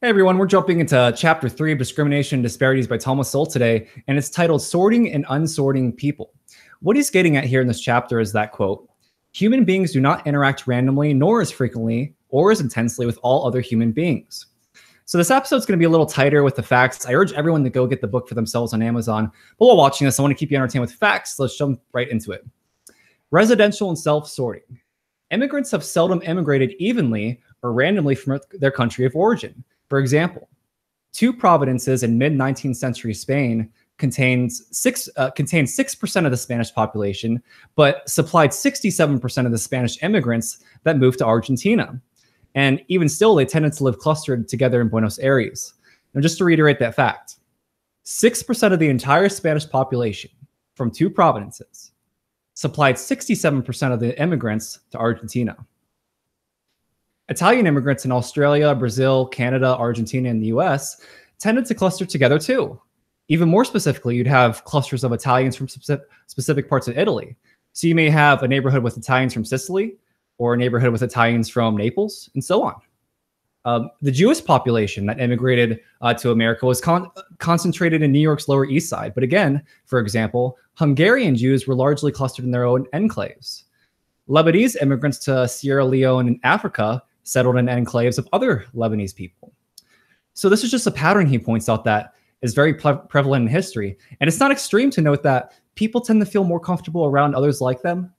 Hey everyone, we're jumping into chapter 3 of Discrimination and Disparities by Thomas Sowell today, and it's titled Sorting and Unsorting People. What he's getting at here in this chapter is that, quote, human beings do not interact randomly, nor as frequently or as intensely with all other human beings. So this episode's going to be a little tighter with the facts. I urge everyone to go get the book for themselves on Amazon. But while watching this, I want to keep you entertained with facts, so let's jump right into it. Residential and self-sorting. Immigrants have seldom immigrated evenly or randomly from their country of origin. For example, two provinces in mid-19th century Spain contained 6% of the Spanish population, but supplied 67% of the Spanish immigrants that moved to Argentina. And even still, they tended to live clustered together in Buenos Aires. Now, just to reiterate that fact, 6% of the entire Spanish population from two provinces supplied 67% of the immigrants to Argentina. Italian immigrants in Australia, Brazil, Canada, Argentina, and the US tended to cluster together too. Even more specifically, you'd have clusters of Italians from specific parts of Italy. So you may have a neighborhood with Italians from Sicily, or a neighborhood with Italians from Naples, and so on. The Jewish population that immigrated to America was concentrated in New York's Lower East Side. But again, for example, Hungarian Jews were largely clustered in their own enclaves. Lebanese immigrants to Sierra Leone and Africa settled in enclaves of other Lebanese people. So this is just a pattern he points out that is very prevalent in history. And it's not extreme to note that people tend to feel more comfortable around others like them.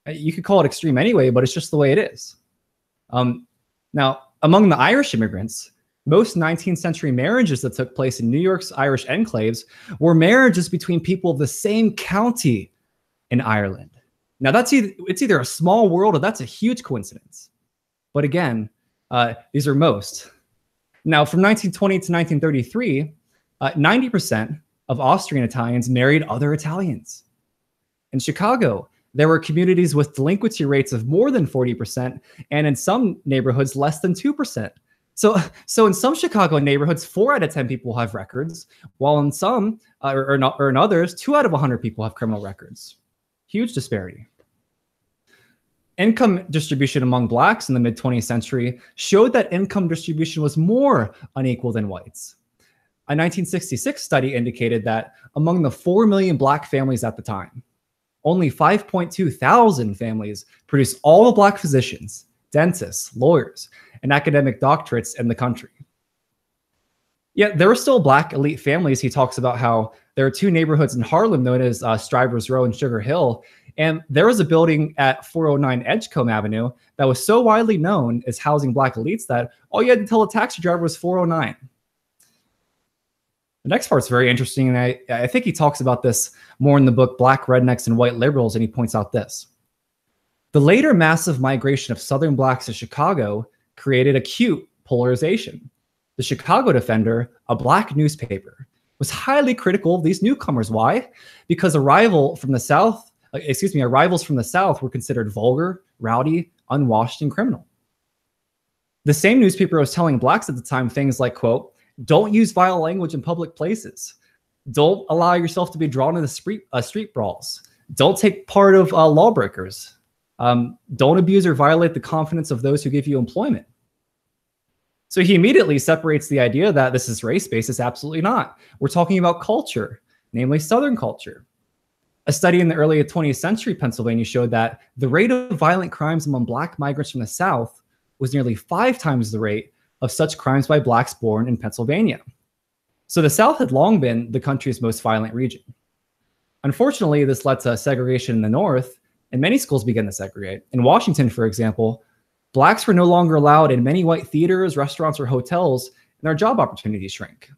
You could call it extreme anyway, but it's just the way it is. Now, among the Irish immigrants, most 19th century marriages that took place in New York's Irish enclaves were marriages between people of the same county in Ireland. Now, it's either a small world or that's a huge coincidence. But again, these are most. Now, from 1920 to 1933, 90% of Austrian Italians married other Italians. In Chicago, there were communities with delinquency rates of more than 40%, and in some neighborhoods, less than 2%. So in some Chicago neighborhoods, 4 out of 10 people have records, while in some, or in others, 2 out of 100 people have criminal records. Huge disparity. Income distribution among blacks in the mid-20th century showed that income distribution was more unequal than whites. A 1966 study indicated that among the 4 million black families at the time, only 5.2 thousand families produced all the black physicians, dentists, lawyers, and academic doctorates in the country. Yet there were still black elite families. He talks about how there are 2 neighborhoods in Harlem known as Strivers Row and Sugar Hill. And there was a building at 409 Edgecombe Avenue that was so widely known as housing black elites that all you had to tell a taxi driver was 409. The next part's very interesting, and I think he talks about this more in the book Black Rednecks and White Liberals, and he points out this. The later massive migration of Southern blacks to Chicago created acute polarization. The Chicago Defender, a black newspaper, was highly critical of these newcomers. Why? Because arrivals from the South were considered vulgar, rowdy, unwashed, and criminal. The same newspaper was telling blacks at the time things like, quote, don't use vile language in public places. Don't allow yourself to be drawn into street brawls. Don't take part of lawbreakers. Don't abuse or violate the confidence of those who give you employment. So he immediately separates the idea that this is race-based. It's absolutely not. We're talking about culture, namely Southern culture. A study in the early 20th century Pennsylvania showed that the rate of violent crimes among black migrants from the South was nearly 5 times the rate of such crimes by blacks born in Pennsylvania. So the South had long been the country's most violent region. Unfortunately, this led to segregation in the North, and many schools began to segregate. In Washington, for example, blacks were no longer allowed in many white theaters, restaurants, or hotels, and their job opportunities shrank.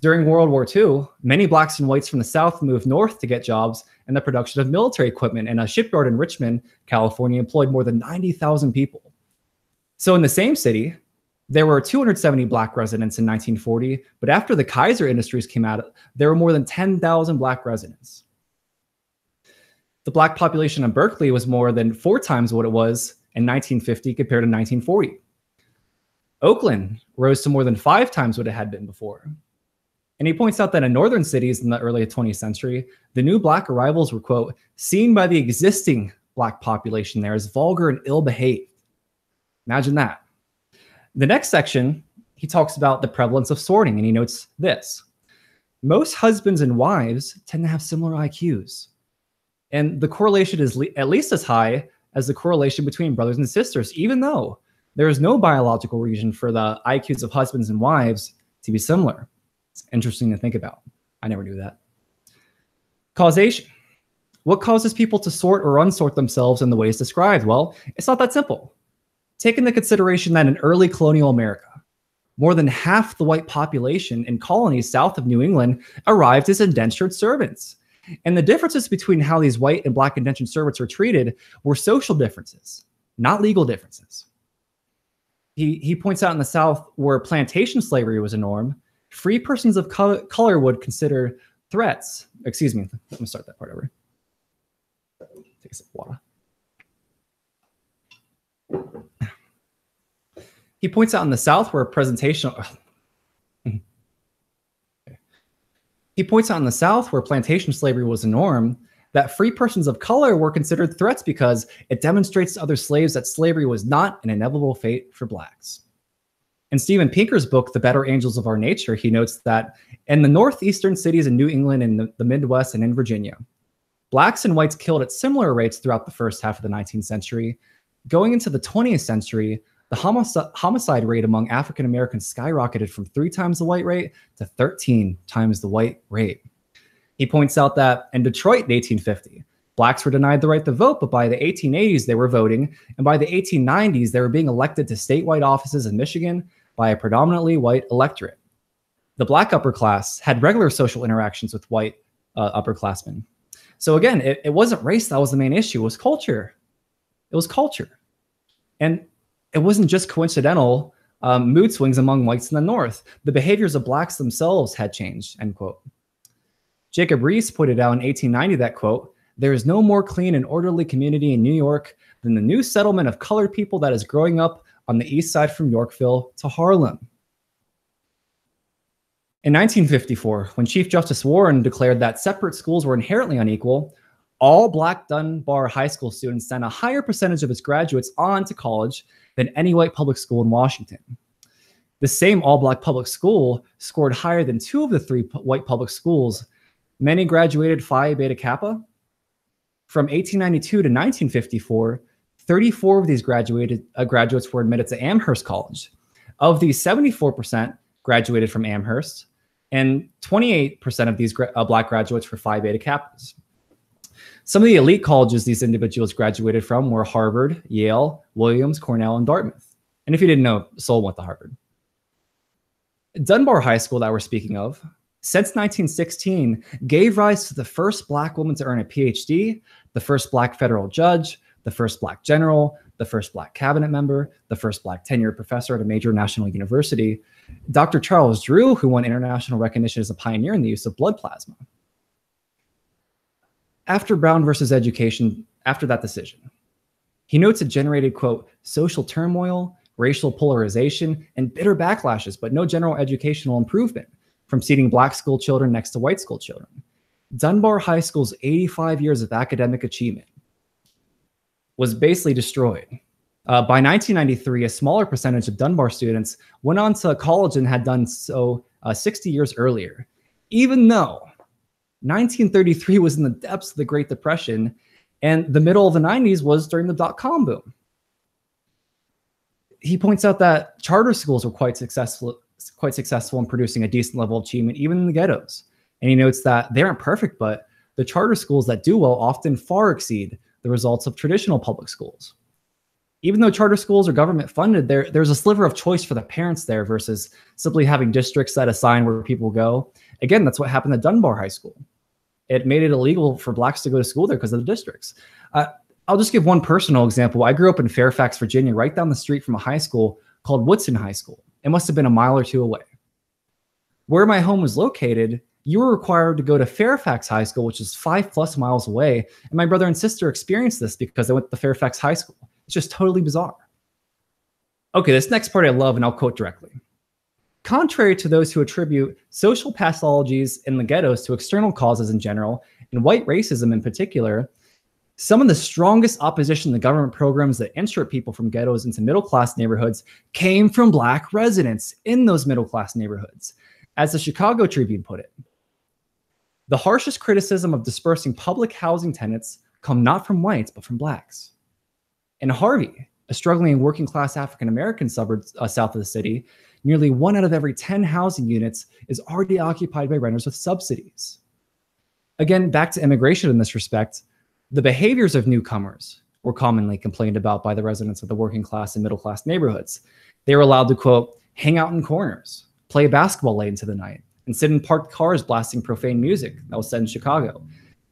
During World War II, many blacks and whites from the South moved north to get jobs in the production of military equipment, and a shipyard in Richmond, California, employed more than 90,000 people. So in the same city, there were 270 black residents in 1940, but after the Kaiser Industries came out, there were more than 10,000 black residents. The black population in Berkeley was more than 4 times what it was in 1950 compared to 1940. Oakland rose to more than 5 times what it had been before. And he points out that in northern cities in the early 20th century, the new black arrivals were, quote, seen by the existing black population there as vulgar and ill-behaved. Imagine that. The next section, he talks about the prevalence of sorting, and he notes this. Most husbands and wives tend to have similar IQs. And the correlation is at least as high as the correlation between brothers and sisters, even though there is no biological reason for the IQs of husbands and wives to be similar. It's interesting to think about. I never knew that. Causation. What causes people to sort or unsort themselves in the ways described? Well, it's not that simple. Take into consideration that in early colonial America, more than half the white population in colonies south of New England arrived as indentured servants. And the differences between how these white and black indentured servants were treated were social differences, not legal differences. He points out in the South, where plantation slavery was a norm, free persons of color would consider threats. Excuse me, let me start that part over. Take a sip of water. He points out in the South where plantation slavery was a norm, that free persons of color were considered threats because it demonstrates to other slaves that slavery was not an inevitable fate for blacks. In Steven Pinker's book, The Better Angels of Our Nature, he notes that in the northeastern cities in New England and the Midwest and in Virginia, blacks and whites killed at similar rates throughout the first half of the 19th century. Going into the 20th century, the homicide rate among African Americans skyrocketed from 3 times the white rate to 13 times the white rate. He points out that in Detroit in 1850, blacks were denied the right to vote, but by the 1880s, they were voting. And by the 1890s, they were being elected to statewide offices in Michigan by a predominantly white electorate. The black upper class had regular social interactions with white upperclassmen. So again, it wasn't race that was the main issue. It was culture. It was culture. And it wasn't just coincidental mood swings among whites in the North. The behaviors of blacks themselves had changed, end quote. Jacob Riis pointed out in 1890 that, quote, "There is no more clean and orderly community in New York than the new settlement of colored people that is growing up on the east side from Yorkville to Harlem." In 1954, when Chief Justice Warren declared that separate schools were inherently unequal, all black Dunbar High School students sent a higher percentage of its graduates on to college than any white public school in Washington. The same all-black public school scored higher than 2 of the 3 white public schools. Many graduated Phi Beta Kappa. From 1892 to 1954, 34 of these graduates were admitted to Amherst College. Of these, 74% graduated from Amherst, and 28% of these black graduates were Phi Beta Kappas. Some of the elite colleges these individuals graduated from were Harvard, Yale, Williams, Cornell, and Dartmouth. And if you didn't know, Sol went to Harvard. Dunbar High School that we're speaking of, since 1916, gave rise to the first black woman to earn a PhD, the first black federal judge, the first black general, the first black cabinet member, the first black tenured professor at a major national university, Dr. Charles Drew, who won international recognition as a pioneer in the use of blood plasma. After Brown versus Education, after that decision, he notes it generated, quote, "social turmoil, racial polarization, and bitter backlashes, but no general educational improvement from seating black school children next to white school children. Dunbar High School's 85 years of academic achievement was basically destroyed. By 1993, a smaller percentage of Dunbar students went on to college and had done so 60 years earlier, even though 1933 was in the depths of the Great Depression and the middle of the 90s was during the dot-com boom. He points out that charter schools were quite successful in producing a decent level of achievement, even in the ghettos. And he notes that they aren't perfect, but the charter schools that do well often far exceed the results of traditional public schools. Even though charter schools are government funded, there's a sliver of choice for the parents there versus simply having districts that assign where people go. Again, that's what happened at Dunbar High School. It made it illegal for blacks to go to school there because of the districts. I'll just give one personal example. I grew up in Fairfax, Virginia, right down the street from a high school called Woodson High School. It must have been a mile or two away. Where my home was located, you were required to go to Fairfax High School, which is 5+ miles away. And my brother and sister experienced this because they went to Fairfax High School. It's just totally bizarre. Okay, this next part I love, and I'll quote directly. Contrary to those who attribute social pathologies in the ghettos to external causes in general, and white racism in particular, Some of the strongest opposition to government programs that insert people from ghettos into middle-class neighborhoods came from Black residents in those middle-class neighborhoods. As the Chicago Tribune put it, the harshest criticism of dispersing public housing tenants come not from whites, but from Blacks. In Harvey, a struggling working-class African-American suburb south of the city, nearly 1 out of every 10 housing units is already occupied by renters with subsidies. Again, back to immigration in this respect, the behaviors of newcomers were commonly complained about by the residents of the working class and middle class neighborhoods. They were allowed to, quote, hang out in corners, play basketball late into the night, and sit in parked cars blasting profane music that was set in Chicago.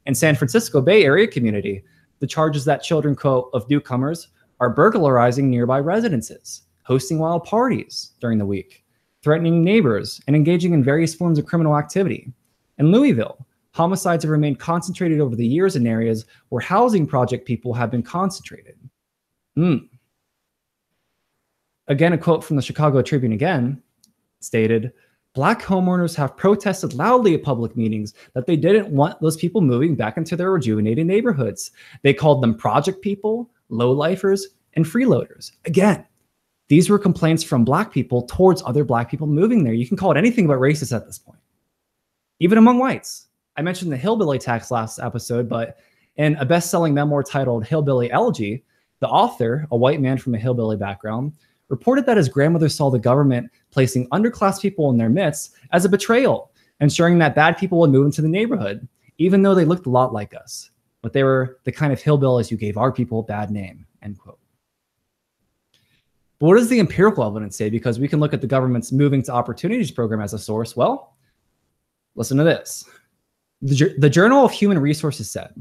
In San Francisco Bay Area community, the charges that children, quote, of newcomers are burglarizing nearby residences, hosting wild parties during the week, threatening neighbors, and engaging in various forms of criminal activity. In Louisville, homicides have remained concentrated over the years in areas where housing project people have been concentrated. Again, a quote from the Chicago Tribune again stated, Black homeowners have protested loudly at public meetings that they didn't want those people moving back into their rejuvenated neighborhoods. They called them project people, lowlifers, and freeloaders. Again, these were complaints from Black people towards other Black people moving there. You can call it anything but racist at this point, even among whites. I mentioned the hillbilly tax last episode, but in a best-selling memoir titled Hillbilly Elegy, the author, a white man from a hillbilly background, reported that his grandmother saw the government placing underclass people in their midst as a betrayal, ensuring that bad people would move into the neighborhood, even though they looked a lot like us. But they were the kind of hillbillies who gave our people a bad name, end quote. But what does the empirical evidence say? Because we can look at the government's Moving to Opportunities program as a source. Well, listen to this. The Journal of Human Resources said,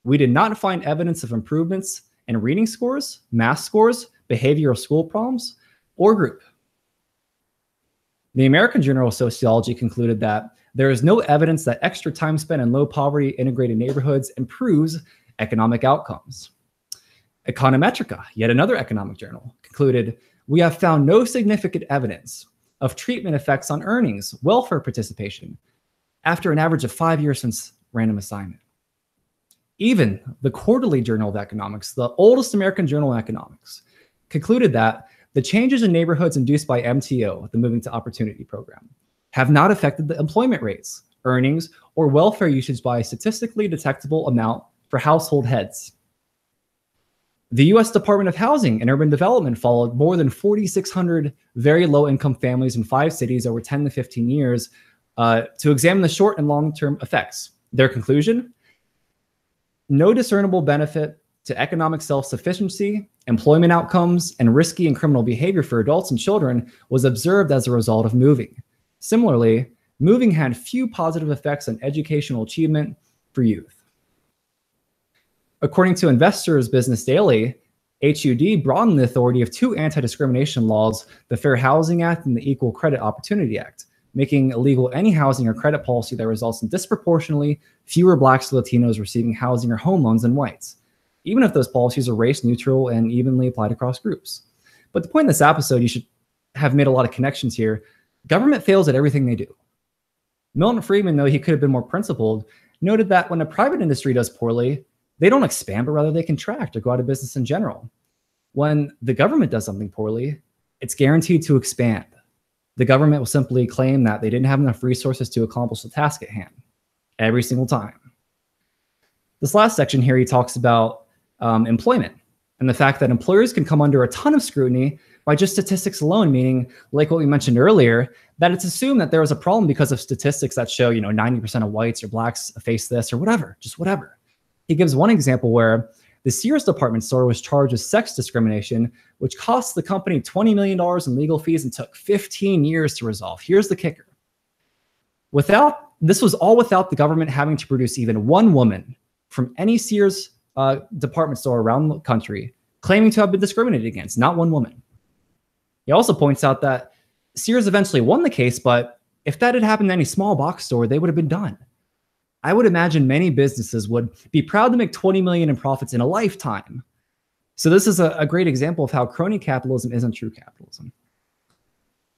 we did not find evidence of improvements in reading scores, math scores, behavioral school problems, or group. The American Journal of Sociology concluded that there is no evidence that extra time spent in low poverty integrated neighborhoods improves economic outcomes. Econometrica, yet another economic journal, concluded, we have found no significant evidence of treatment effects on earnings, welfare participation, after an average of 5 years since random assignment. Even the Quarterly Journal of Economics, the oldest American journal in economics, concluded that the changes in neighborhoods induced by MTO, the Moving to Opportunity program, have not affected the employment rates, earnings, or welfare usage by a statistically detectable amount for household heads. The U.S. Department of Housing and Urban Development followed more than 4,600 very low-income families in 5 cities over 10 to 15 years to examine the short and long-term effects. Their conclusion? No discernible benefit to economic self-sufficiency, employment outcomes, and risky and criminal behavior for adults and children was observed as a result of moving. Similarly, moving had few positive effects on educational achievement for youth. According to Investors Business Daily, HUD broadened the authority of 2 anti-discrimination laws, the Fair Housing Act and the Equal Credit Opportunity Act, making illegal any housing or credit policy that results in disproportionately fewer Blacks or Latinos receiving housing or home loans than whites, even if those policies are race neutral and evenly applied across groups. But the point in this episode, you should have made a lot of connections here. Government fails at everything they do. Milton Friedman, though he could have been more principled, noted that when a private industry does poorly, they don't expand, but rather they contract or go out of business in general. When the government does something poorly, it's guaranteed to expand. The government will simply claim that they didn't have enough resources to accomplish the task at hand every single time. This last section here, he talks about employment and the fact that employers can come under a ton of scrutiny by just statistics alone, meaning, like what we mentioned earlier, that it's assumed that there was a problem because of statistics that show, 90% of whites or Blacks face this or whatever, just whatever. He gives one example where the Sears department store was charged with sex discrimination, which cost the company $20 million in legal fees and took 15 years to resolve. Here's the kicker. This was all without the government having to produce even one woman from any Sears department store around the country claiming to have been discriminated against, not one woman. He also points out that Sears eventually won the case, but if that had happened to any small box store, they would have been done. I would imagine many businesses would be proud to make $20 million in profits in a lifetime. So this is a great example of how crony capitalism isn't true capitalism.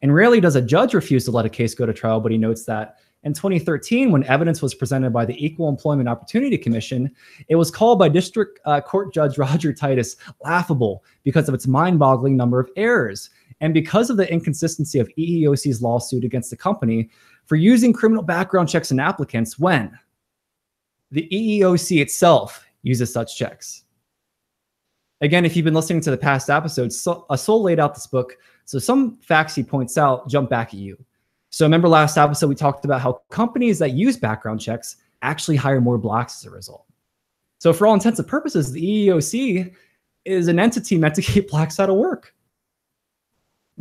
And rarely does a judge refuse to let a case go to trial, but he notes that In 2013, when evidence was presented by the Equal Employment Opportunity Commission, it was called by District Court Judge Roger Titus laughable because of its mind-boggling number of errors and because of the inconsistency of EEOC's lawsuit against the company for using criminal background checks on applicants when the EEOC itself uses such checks. Again, if you've been listening to the past episodes, Sol laid out this book, so some facts he points out jump back at you. So remember last episode, we talked about how companies that use background checks actually hire more blacks as a result. So for all intents and purposes, the EEOC is an entity meant to keep blacks out of work.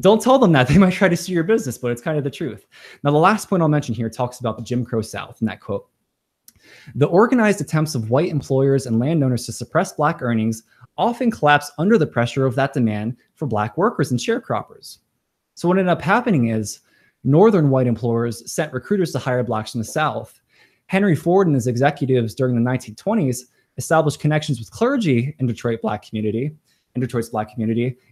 Don't tell them that. They might try to sue your business, but it's kind of the truth. Now, the last point I'll mention here talks about the Jim Crow South in that quote. The organized attempts of white employers and landowners to suppress black earnings often collapse under the pressure of that demand for black workers and sharecroppers. So what ended up happening is Northern white employers sent recruiters to hire blacks in the South. Henry Ford and his executives during the 1920s established connections with clergy in Detroit's black community,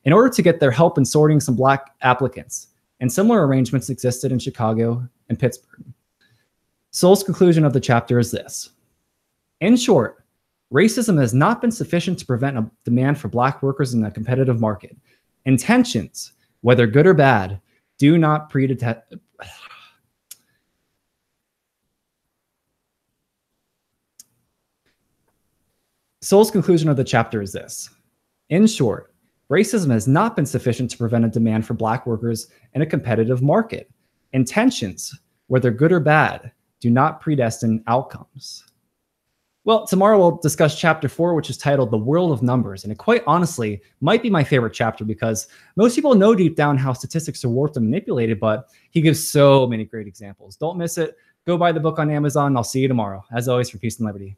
in order to get their help in sorting some black applicants. And similar arrangements existed in Chicago and Pittsburgh. Sol's conclusion of the chapter is this. In short, racism has not been sufficient to prevent a demand for black workers in a competitive market. Intentions, whether good or bad, do not predetermine. Sol's conclusion of the chapter is this. In short, racism has not been sufficient to prevent a demand for black workers in a competitive market. Intentions, whether good or bad, do not predestine outcomes. Well, tomorrow we'll discuss chapter 4, which is titled The World of Numbers. And it quite honestly might be my favorite chapter because most people know deep down how statistics are warped and manipulated, but he gives so many great examples. Don't miss it. Go buy the book on Amazon. I'll see you tomorrow. As always, for peace and liberty.